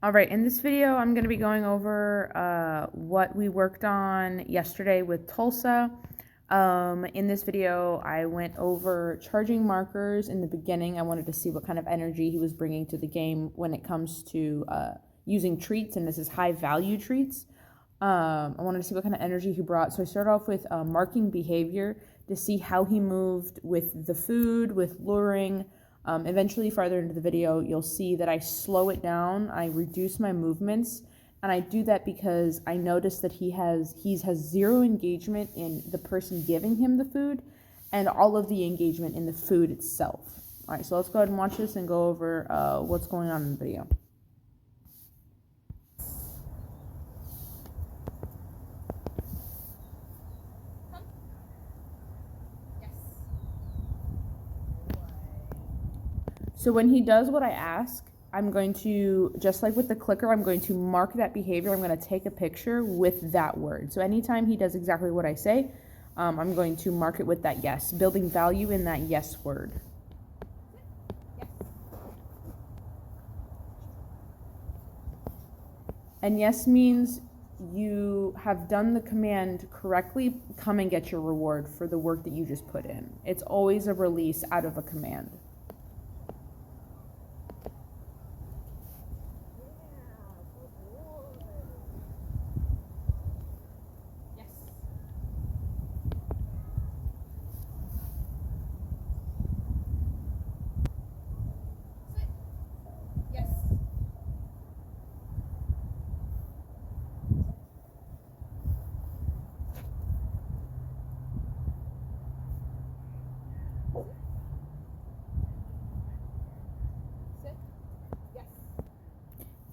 All right, in this video, I'm going to be going over what we worked on yesterday with Tulsa. In this video, I went over charging markers in the beginning. I wanted to see what kind of energy he was bringing to the game when it comes to using treats, and this is high value treats. I wanted to see what kind of energy he brought. So I started off with marking behavior to see how he moved with the food, with luring. Eventually, farther into the video, you'll see that I slow it down, I reduce my movements, and I do that because I notice that he has zero engagement in the person giving him the food, and all of the engagement in the food itself. All right, so let's go ahead and watch this and go over what's going on in the video. So when he does what I ask, I'm going to, just like with the clicker, I'm going to mark that behavior. I'm going to take a picture with that word. So anytime he does exactly what I say, I'm going to mark it with that yes, building value in that yes word. And yes means you have done the command correctly. Come and get your reward for the work that you just put in. It's always a release out of a command.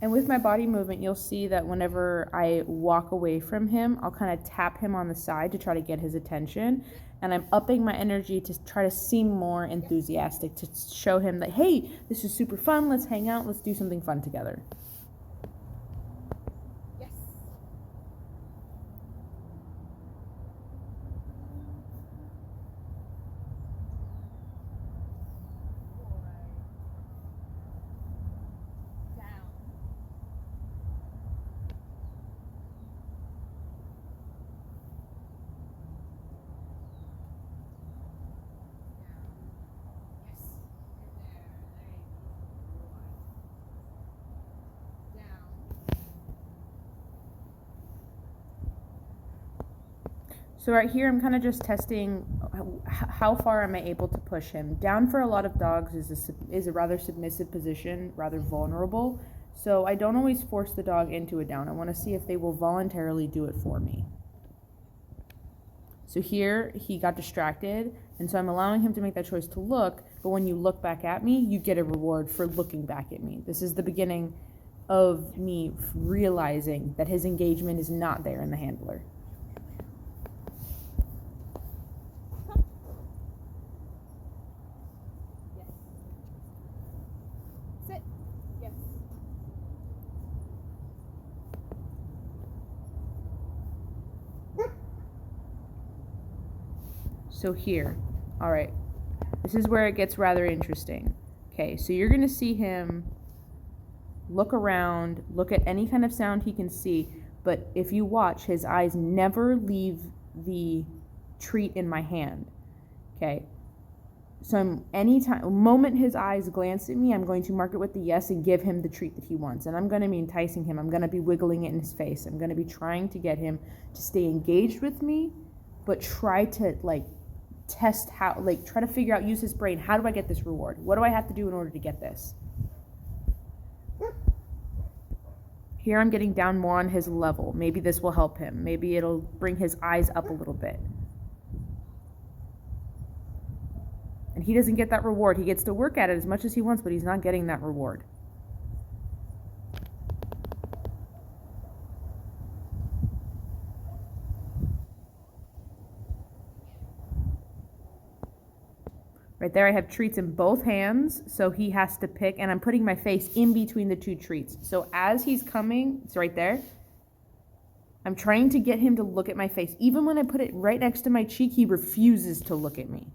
And with my body movement, you'll see that whenever I walk away from him, I'll kind of tap him on the side to try to get his attention. And I'm upping my energy to try to seem more enthusiastic, to show him that, hey, this is super fun. Let's hang out. Let's do something fun together. So right here, I'm kind of just testing how far am I able to push him. Down for a lot of dogs is a rather submissive position, rather vulnerable. So I don't always force the dog into a down. I want to see if they will voluntarily do it for me. So here, he got distracted, and so I'm allowing him to make that choice to look, but when you look back at me, you get a reward for looking back at me. This is the beginning of me realizing that his engagement is not there in the handler. So here, all right, this is where it gets rather interesting. Okay, so you're gonna see him look around, look at any kind of sound he can see, but if you watch, his eyes never leave the treat in my hand. Okay, so moment his eyes glance at me, I'm going to mark it with the yes and give him the treat that he wants. And I'm going to be enticing him. I'm going to be wiggling it in his face. I'm going to be trying to get him to stay engaged with me, but try to test how, try to figure out, use his brain. How do I get this reward? What do I have to do in order to get this? Here I'm getting down more on his level. Maybe this will help him. Maybe it'll bring his eyes up a little bit. And he doesn't get that reward. He gets to work at it as much as he wants, but he's not getting that reward. Right there, I have treats in both hands, so he has to pick, and I'm putting my face in between the two treats. So as he's coming, it's right there, I'm trying to get him to look at my face. Even when I put it right next to my cheek, he refuses to look at me.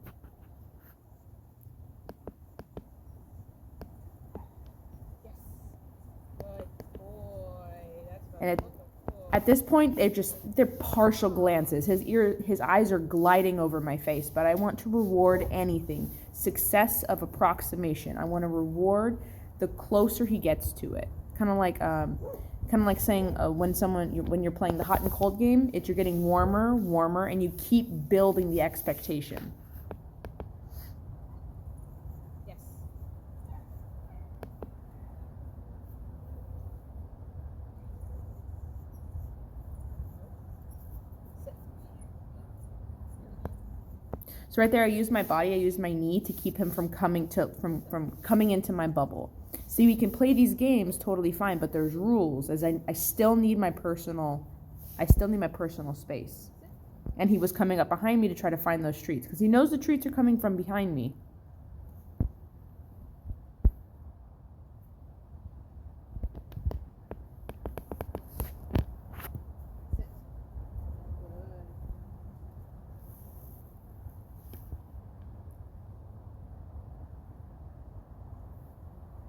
And at this point, they're partial glances. His eyes are gliding over my face, but I want to reward anything. Success of approximation. I want to reward the closer he gets to it. Kind of like saying when you're playing the hot and cold game, you're getting warmer, and you keep building the expectation. Yes. So right there, I use my body, I use my knee to keep him from coming into my bubble. See, we can play these games totally fine, but there's rules, as I still need my personal space. And he was coming up behind me to try to find those treats, because he knows the treats are coming from behind me.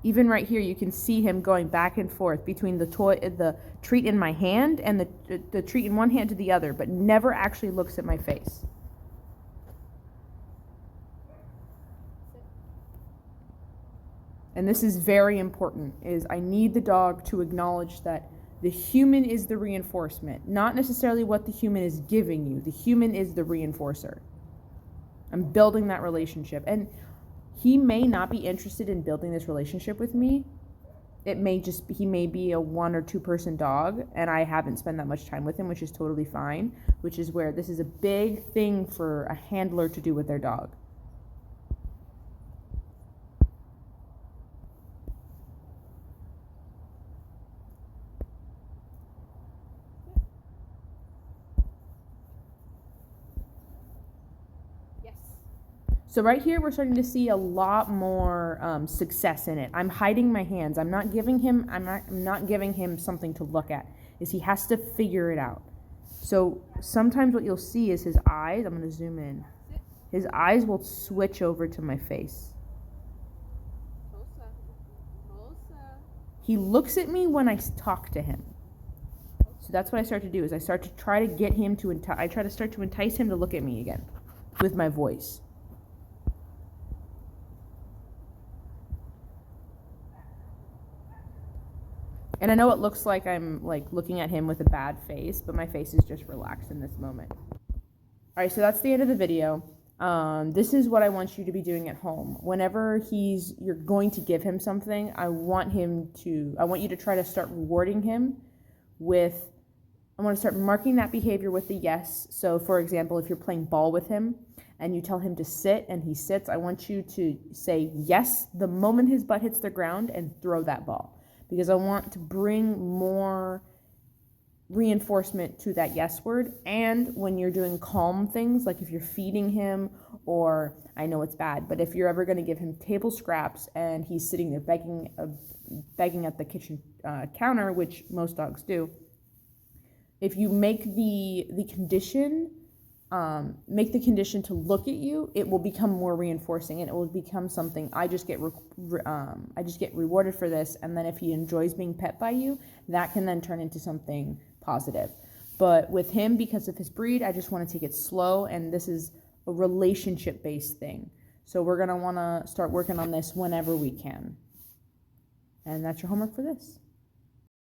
Even right here, you can see him going back and forth between the treat in my hand and the treat in one hand to the other, but never actually looks at my face. And this is very important, is I need the dog to acknowledge that the human is the reinforcement, not necessarily what the human is giving you. The human is the reinforcer. I'm building that relationship. And he may not be interested in building this relationship with me. He may be a 1 or 2 person dog, and I haven't spent that much time with him, which is totally fine, which is where this is a big thing for a handler to do with their dog. So right here, we're starting to see a lot more success in it. I'm hiding my hands. I'm not giving him something to look at. He has to figure it out. So sometimes what you'll see is his eyes. I'm going to zoom in. His eyes will switch over to my face. He looks at me when I talk to him. So that's what I start to do. Is I start to try to get him to. I try to start to entice him to look at me again, with my voice. And I know it looks like I'm looking at him with a bad face, but my face is just relaxed in this moment. All right, so that's the end of the video. This is what I want you to be doing at home. Whenever you're going to give him something, I want you to try to start rewarding him I want to start marking that behavior with the yes. So for example, if you're playing ball with him and you tell him to sit and he sits, I want you to say yes the moment his butt hits the ground and throw that ball. Because I want to bring more reinforcement to that yes word. And when you're doing calm things, like if you're feeding him, or I know it's bad, but if you're ever going to give him table scraps and he's sitting there begging at the kitchen counter, which most dogs do, if you make the condition to look at you, it will become more reinforcing, and it will become something I just get rewarded for this. And then if he enjoys being pet by you, that can then turn into something positive. But with him, because of his breed, I just want to take it slow, and this is a relationship based thing. So we're going to want to start working on this whenever we can. And that's your homework for this.